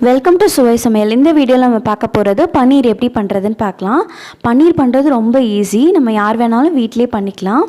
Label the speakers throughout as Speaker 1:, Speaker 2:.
Speaker 1: Welcome to சுவை சமையல். இந்த வீடியோவில் நம்ம பார்க்க போகிறது பன்னீர் எப்படி பண்ணுறதுன்னு பார்க்கலாம். பன்னீர் பண்ணுறது ரொம்ப ஈஸி. நம்ம யார் வேணாலும் வீட்டிலே பண்ணிக்கலாம்.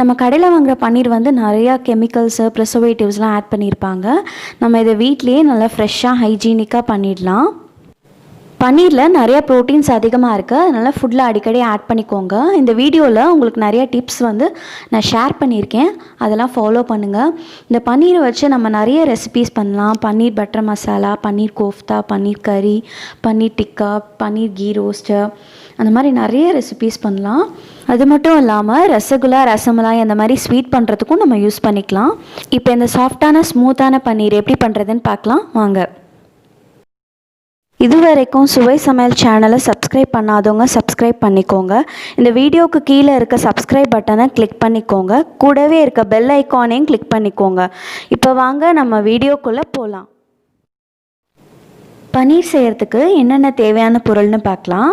Speaker 1: நம்ம கடையில் வாங்குகிற பன்னீர் வந்து நிறையா கெமிக்கல்ஸு ப்ரிசர்வேட்டிவ்ஸ்லாம் ஆட் பண்ணியிருப்பாங்க. நம்ம இதை வீட்லேயே நல்லா ஃப்ரெஷ்ஷாக ஹைஜீனிக்காக பண்ணிடலாம். பன்னீரில் நிறைய ப்ரோட்டீன்ஸ் அதிகமாக இருக்குது. அதனால் ஃபுட்டில் அடிக்கடி ஆட் பண்ணிக்கோங்க. இந்த வீடியோவில் உங்களுக்கு நிறைய டிப்ஸ் வந்து நான் ஷேர் பண்ணியிருக்கேன். அதெல்லாம் ஃபாலோ பண்ணுங்கள். இந்த பன்னீரை வச்சு நம்ம நிறைய ரெசிபீஸ் பண்ணலாம். பன்னீர் பட்டர் மசாலா, பன்னீர் கோஃப்தா, பன்னீர் கறி, பன்னீர் டிக்கா, பன்னீர் கீ ரோஸ்ட்டு, அந்த மாதிரி நிறைய ரெசிபீஸ் பண்ணலாம். அது மட்டும் இல்லாமல் ரசகுல்லா, ரசமலாய் அந்த மாதிரி ஸ்வீட் பண்ணுறதுக்கும் நம்ம யூஸ் பண்ணிக்கலாம். இப்போ இந்த சாஃப்டான ஸ்மூத்தான பன்னீர் எப்படி பண்ணுறதுன்னு பார்க்கலாம் வாங்க. இதுவரைக்கும் சுவை சமையல் சேனலை சப்ஸ்கிரைப் பண்ணாதவங்க சப்ஸ்கிரைப் பண்ணிக்கோங்க. இந்த வீடியோவுக்கு கீழே இருக்க சப்ஸ்கிரைப் பட்டனை கிளிக் பண்ணிக்கோங்க. கூடவே இருக்க பெல் ஐக்கானையும் கிளிக் பண்ணிக்கோங்க. இப்போ வாங்க நம்ம வீடியோக்குள்ளே போகலாம். பன்னீர் செய்கிறதுக்கு என்னென்ன தேவையான பொருள்னு பார்க்கலாம்.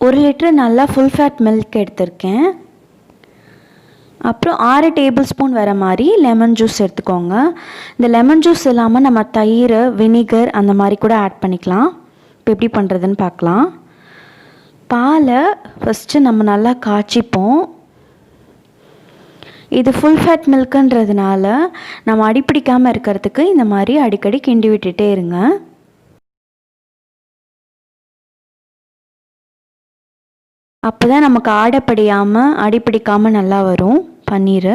Speaker 1: 1 லிட்டர் நல்லா ஃபுல் ஃபேட் மில்க் எடுத்திருக்கேன். அப்புறம் 6 டேபிள் ஸ்பூன் வர மாதிரி லெமன் ஜூஸ் எடுத்துக்கோங்க. இந்த லெமன் ஜூஸ் இல்லாமல் நம்ம தயிர், வினிகர் அந்த மாதிரி கூட ஆட் பண்ணிக்கலாம். இப்போ எப்படி பண்ணுறதுன்னு பார்க்கலாம். பாலை ஃபஸ்ட்டு நம்ம நல்லா காய்ச்சிப்போம். இது ஃபுல் ஃபேட் மில்க்குன்றதுனால நம்ம அடிப்பிடிக்காமல் இருக்கிறதுக்கு இந்த மாதிரி அடிக்கடி கிண்டி விட்டுட்டே இருங்க. அப்போ தான் நமக்கு ஆடைப்படியாமல் அடிப்பிடிக்காமல் நல்லா வரும் பன்னீர்.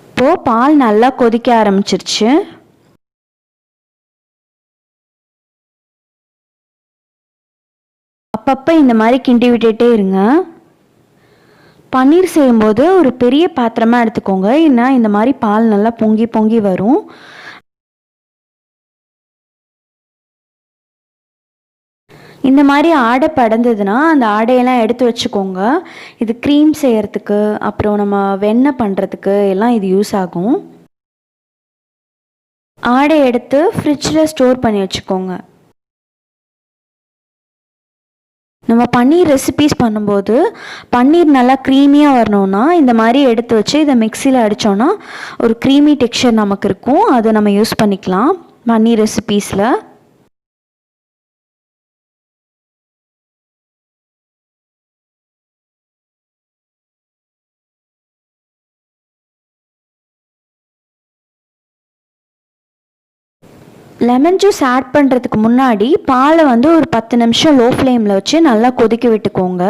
Speaker 1: இப்போது பால் நல்லா கொதிக்க ஆரம்பிச்சிருச்சு. அப்பப்போ இந்த மாதிரி கிண்டி விட்டுட்டே இருங்க. பன்னீர் செய்யும்போது ஒரு பெரிய பாத்திரமாக எடுத்துக்கோங்க. ஏன்னா இந்த மாதிரி பால் நல்லா பொங்கி பொங்கி வரும். இந்த மாதிரி ஆடை படந்ததுன்னா அந்த ஆடையெல்லாம் எடுத்து வச்சுக்கோங்க. இது க்ரீம் செய்கிறதுக்கு, அப்புறம் நம்ம வெண்ணெய் பண்ணுறதுக்கு எல்லாம் இது யூஸ் ஆகும். ஆடை எடுத்து ஃப்ரிட்ஜில் ஸ்டோர் பண்ணி வச்சுக்கோங்க. நம்ம பன்னீர் ரெசிபீஸ் பண்ணும்போது பன்னீர் நல்லா க்ரீமியாக வரணும்னா இந்த மாதிரி எடுத்து வச்சு இதை மிக்சியில் அடித்தோன்னா ஒரு க்ரீமி டெக்ஸ்சர் நமக்கு இருக்கும். அதை நம்ம யூஸ் பண்ணிக்கலாம் பன்னீர் ரெசிபீஸில். லெமன் ஜூஸ் ஆட் பண்ணுறதுக்கு முன்னாடி பாலை வந்து ஒரு 10 நிமிஷம் லோ ஃப்ளேமில் வச்சு நல்லா கொதிக்க விட்டுக்கோங்க.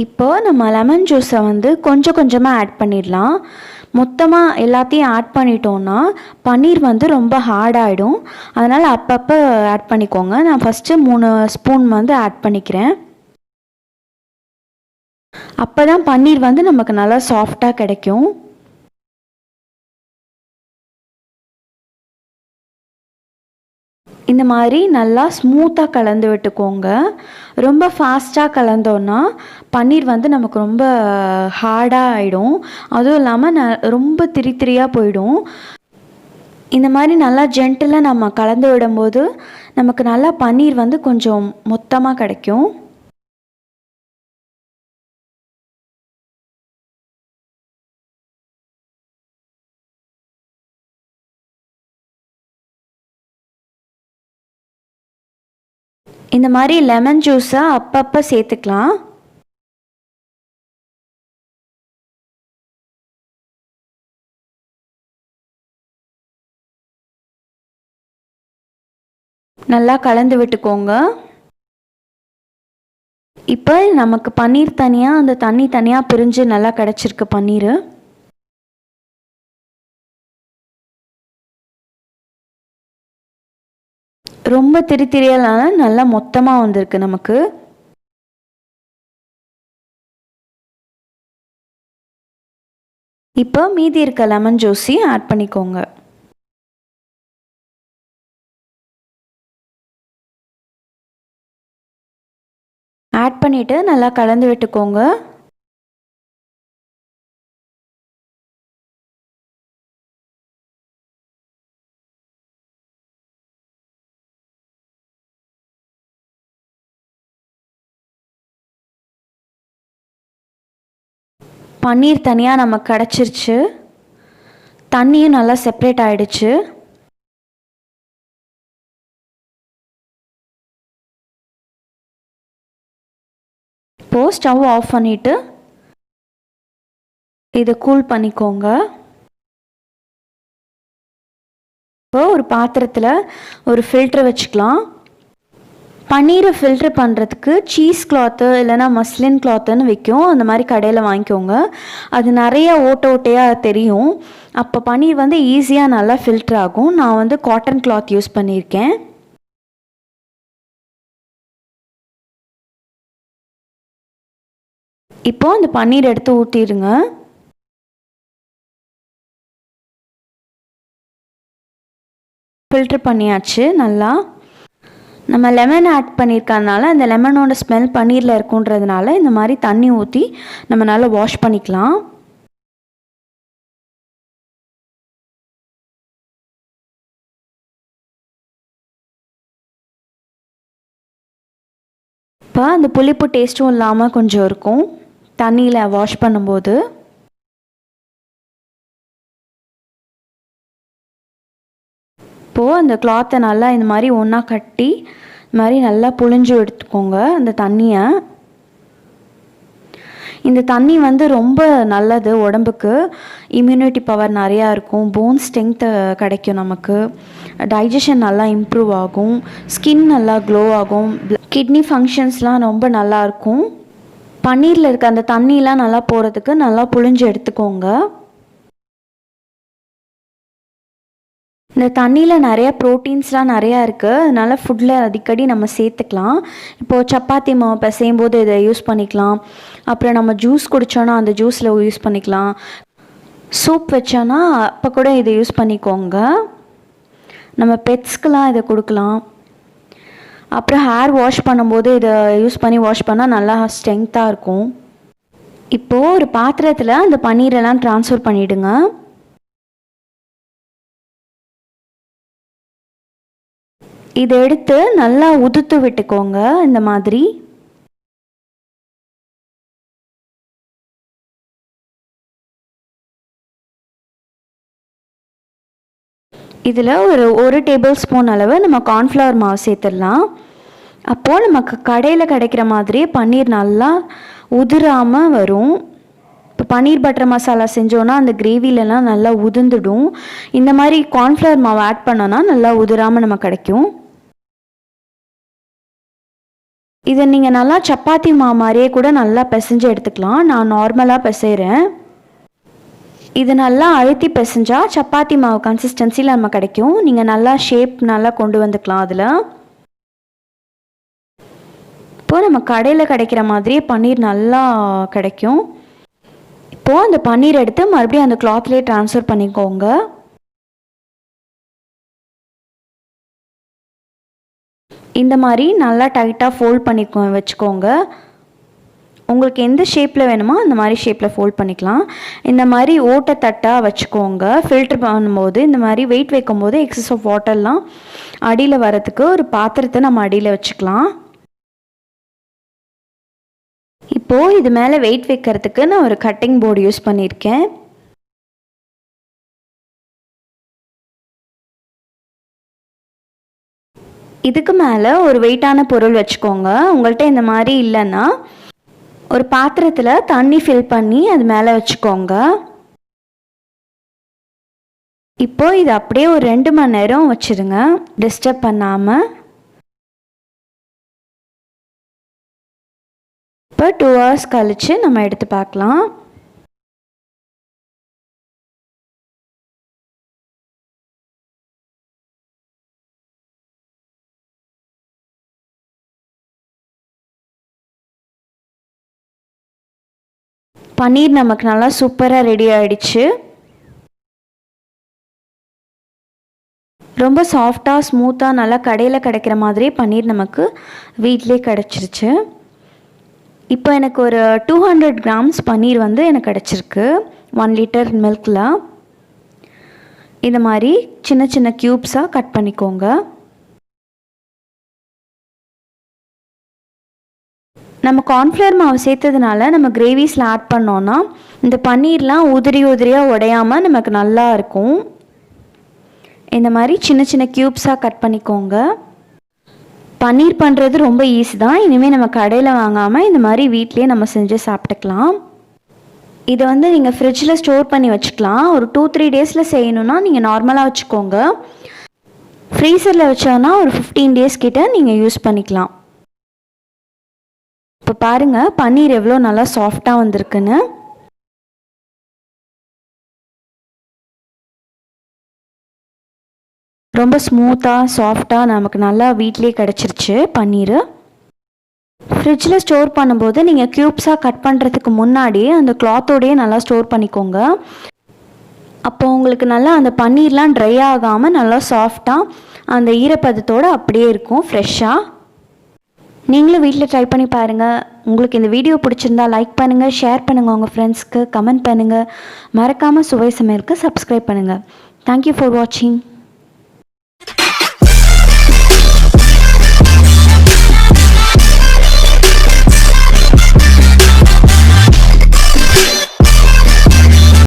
Speaker 1: இப்போ நம்ம லெமன் ஜூஸை வந்து கொஞ்சம் கொஞ்சமாக ஆட் பண்ணிடலாம். மொத்தமாக எல்லாத்தையும் ஆட் பண்ணிட்டோன்னா பன்னீர் வந்து ரொம்ப ஹார்டாகிடும். அதனால் அப்பப்போ ஆட் பண்ணிக்கோங்க. நான் ஃபஸ்ட்டு 3 ஸ்பூன் வந்து ஆட் பண்ணிக்கிறேன். அப்போ தான் பன்னீர் வந்து நமக்கு நல்லா சாஃப்டாக கிடைக்கும். இந்த மாதிரி நல்லா ஸ்மூத்தாக கலந்து விட்டுக்கோங்க. ரொம்ப ஃபாஸ்ட்டாக கலந்தோன்னா பன்னீர் வந்து நமக்கு ரொம்ப ஹார்டாக ஆகிடும். அதுவும் இல்லாமல் ரொம்ப திரியாக போயிடும். இந்த மாதிரி நல்லா ஜென்டிலாக நம்ம கலந்து விடும்போது நமக்கு நல்லா பன்னீர் வந்து கொஞ்சம் மொத்தமாக கிடைக்கும். இந்த மாதிரி லெமன் ஜூஸை அப்பப்போ சேர்த்துக்கலாம். நல்லா கலந்து விட்டுக்கோங்க. இப்போ நமக்கு பன்னீர் தனியாக, அந்த தண்ணி தனியாக பிரிஞ்சு நல்லா கிடச்சிருக்கு பன்னீர். ரொம்ப திரியால நல்லா மொத்தமாக வந்திருக்கு நமக்கு. இப்போ மீதி இருக்க லெமன் ஜூஸையும் ஆட் பண்ணிக்கோங்க. ஆட் பண்ணிவிட்டு நல்லா கலந்து விட்டுக்கோங்க. பன்னீர் தனியாக நமக்கு கிடச்சிருச்சு. தண்ணியும் நல்லா செப்ரேட் ஆகிடுச்சு. இப்போது ஸ்டவ் ஆஃப் பண்ணிவிட்டு இதை கூல் பண்ணிக்கோங்க. இப்போ ஒரு பாத்திரத்தில் ஒரு ஃபில்ட்ரு வச்சுக்கலாம். பன்னீரை ஃபில்ட்ரு பண்ணுறதுக்கு சீஸ் கிளாத்து இல்லைனா மஸ்லின் கிளாத்துன்னு விற்கும். அந்த மாதிரி கடையில் வாங்கிக்கோங்க. அது நிறைய ஓட்டையாக தெரியும். அப்போ பன்னீர் வந்து ஈஸியாக நல்லா ஃபில்ட்ரு ஆகும். நான் வந்து காட்டன் கிளாத் யூஸ் பண்ணியிருக்கேன். இப்போது அந்த பன்னீர் எடுத்து ஊற்றிடுங்க. ஃபில்ட்ரு பண்ணியாச்சு. நல்லா நம்ம லெமன் ஆட் பண்ணியிருக்கறதுனால அந்த லெமனோட ஸ்மெல் பன்னீரில் இருக்குன்றதுனால இந்த மாதிரி தண்ணி ஊற்றி நம்ம நல்லா வாஷ் பண்ணிக்கலாம். இப்போ அந்த புளிப்பு டேஸ்ட்டும் இல்லாமல் கொஞ்சம் இருக்கும் தண்ணியில் வாஷ் பண்ணும்போது. இப்போது அந்த கிளாத்தை நல்லா இந்த மாதிரி ஒன்றா கட்டி இந்த மாதிரி நல்லா புழிஞ்சு எடுத்துக்கோங்க அந்த தண்ணியை. இந்த தண்ணி வந்து ரொம்ப நல்லது உடம்புக்கு. இம்யூனிட்டி பவர் நிறையா இருக்கும். போன் ஸ்ட்ரென்த்து கிடைக்கும் நமக்கு. டைஜஷன் நல்லா இம்ப்ரூவ் ஆகும். ஸ்கின் நல்லா க்ளோ ஆகும். கிட்னி ஃபங்க்ஷன்ஸ்லாம் ரொம்ப நல்லாயிருக்கும். பன்னீரில் இருக்க அந்த தண்ணியெலாம் நல்லா போகிறதுக்கு நல்லா புழிஞ்சு எடுத்துக்கோங்க. இந்த தண்ணியில் நிறையா ப்ரோட்டீன்ஸ்லாம் நிறையா இருக்குது. அதனால் ஃபுட்டில் அடிக்கடி நம்ம சேர்த்துக்கலாம். இப்போது சப்பாத்தி மாவு பிசையும் போது இதை யூஸ் பண்ணிக்கலாம். அப்புறம் நம்ம ஜூஸ் குடித்தோன்னா அந்த ஜூஸில் யூஸ் பண்ணிக்கலாம். சூப் வச்சோன்னா அப்போ கூட இதை யூஸ் பண்ணிக்கோங்க. நம்ம பெட்ஸ்க்கெலாம் இதை கொடுக்கலாம். அப்புறம் ஹேர் வாஷ் பண்ணும்போது இதை யூஸ் பண்ணி வாஷ் பண்ணால் நல்லா ஸ்ட்ரென்த்தாக இருக்கும். இப்போது ஒரு பாத்திரத்தில் அந்த பன்னீரெல்லாம் ட்ரான்ஸ்ஃபர் பண்ணிவிடுங்க. இதை எடுத்து நல்லா உதுத்து விட்டுக்கோங்க. இந்த மாதிரி இதில் ஒரு டேபிள் ஸ்பூன் அளவு நம்ம கார்ன்ஃப்ளவர் மாவு சேர்த்துடலாம். அப்போது நமக்கு கடையில் கிடைக்கிற மாதிரி பன்னீர் நல்லா உதிராமல் வரும். இப்போ பன்னீர் பட்டர் மசாலா செஞ்சோன்னா அந்த கிரேவிலலாம் நல்லா உதிர்ந்துடும். இந்த மாதிரி கார்ன்ஃப்ளவர் மாவு ஆட் பண்ணோன்னா நல்லா உதிராமல் நமக்கு கிடைக்கும். இதை நீங்கள் நல்லா சப்பாத்தி மாவு மாதிரியே கூட நல்லா பிசைஞ்சு எடுத்துக்கலாம். நான் நார்மலாக பிசைகிறேன். இது நல்லா அழுத்தி பிசைஞ்சால் சப்பாத்தி மாவு கன்சிஸ்டன்சியில் நம்ம கிடைக்கும். நீங்கள் நல்லா ஷேப் நல்லா கொண்டு வந்துக்கலாம். அதில் இப்போது நம்ம கடையில் கிடைக்கிற மாதிரியே பன்னீர் நல்லா கிடைக்கும். இப்போது அந்த பன்னீர் எடுத்து மறுபடியும் அந்த கிளாத்லேயே ட்ரான்ஸ்ஃபர் பண்ணிக்கோங்க. இந்த மாதிரி நல்லா டைட்டாக ஃபோல்ட் வச்சுக்கோங்க. உங்களுக்கு எந்த ஷேப்பில் வேணுமோ அந்த மாதிரி ஷேப்பில் ஃபோல்ட் பண்ணிக்கலாம். இந்த மாதிரி ஓட்டத்தட்டாக வச்சுக்கோங்க. ஃபில்ட்ரு பண்ணும்போது இந்த மாதிரி வெயிட் வைக்கும்போது எக்ஸஸ் ஆஃப் வாட்டர்லாம் அடியில் வரத்துக்கு ஒரு பாத்திரத்தை நம்ம அடியில் வச்சுக்கலாம். இப்போது இது மேலே வெயிட் வைக்கிறதுக்கு நான் ஒரு கட்டிங் போர்டு யூஸ் பண்ணியிருக்கேன். இதுக்கு மேலே ஒரு வெயிட்டான பொருள் வச்சுக்கோங்க. உங்கள்கிட்ட இந்த மாதிரி இல்லைன்னா ஒரு பாத்திரத்தில் தண்ணி ஃபில் பண்ணி அது மேலே வச்சுக்கோங்க. இப்போ இது அப்படியே ஒரு 2 மணி நேரம் வச்சுருங்க, டிஸ்டர்ப் பண்ணாமல். இப்போ 2 ஹவர்ஸ் கழித்து நம்ம எடுத்து பார்க்கலாம். பன்னீர் நமக்கு நல்லா சூப்பராக ரெடி ஆகிடுச்சு. ரொம்ப சாஃப்டாக ஸ்மூத்தாக நல்லா கடையில் கிடைக்கிற மாதிரியே பன்னீர் நமக்கு வீட்டிலே கிடச்சிருச்சு. இப்போ எனக்கு ஒரு 200 கிராம்ஸ் பன்னீர் வந்து எனக்கு கிடச்சிருக்கு 1 லிட்டர் மில்கில். இந்த மாதிரி சின்ன சின்ன க்யூப்ஸாக கட் பண்ணிக்கோங்க. நம்ம கார்ன்ஃப்ளவர் மாவு சேர்த்ததுனால நம்ம கிரேவிஸில் ஆட் பண்ணோன்னா இந்த பன்னீர்லாம் உதிரியாக உடையாமல் நமக்கு நல்லா இருக்கும். இந்த மாதிரி சின்ன சின்ன க்யூப்ஸாக கட் பண்ணிக்கோங்க. பன்னீர் பண்ணுறது ரொம்ப ஈஸி தான். இனிமேல் நம்ம கடையில் வாங்காமல் இந்த மாதிரி வீட்டிலே நம்ம செஞ்சு சாப்பிட்டுக்கலாம். இதை வந்து நீங்கள் ஃப்ரிட்ஜில் ஸ்டோர் பண்ணி வச்சுக்கலாம். ஒரு 2-3 டேஸில் செய்யணுன்னா நீங்கள் நார்மலாக வச்சுக்கோங்க. ஃப்ரீசரில் வச்சோன்னா ஒரு 15 டேஸ் கிட்ட நீங்கள் யூஸ் பண்ணிக்கலாம். இப்போ பாருங்கள் பன்னீர் எவ்வளோ நல்லா சாஃப்டாக வந்திருக்குன்னு. ரொம்ப ஸ்மூத்தாக சாஃப்டாக நமக்கு நல்லா வீட்டிலே கிடச்சிருச்சு பன்னீர். ஃப்ரிட்ஜில் ஸ்டோர் பண்ணும்போது நீங்கள் க்யூப்ஸாக கட் பண்ணுறதுக்கு முன்னாடியே அந்த கிளாத்தோடையே நல்லா ஸ்டோர் பண்ணிக்கோங்க. அப்போ உங்களுக்கு நல்லா அந்த பன்னீர்லாம் ட்ரை ஆகாமல் நல்லா சாஃப்டாக அந்த ஈரப்பதத்தோடு அப்படியே இருக்கும் ஃப்ரெஷ்ஷாக. நீங்களும் வீட்டில் ட்ரை பண்ணி பாருங்கள். உங்களுக்கு இந்த வீடியோ பிடிச்சிருந்தா லைக் பண்ணுங்கள், ஷேர் பண்ணுங்கள், உங்கள் ஃப்ரெண்ட்ஸ்க்கு கமெண்ட் பண்ணுங்கள். மறக்காமல் சுவை சமையலுக்கு சப்ஸ்கிரைப் பண்ணுங்கள். தேங்க்யூ ஃபார் வாட்சிங்.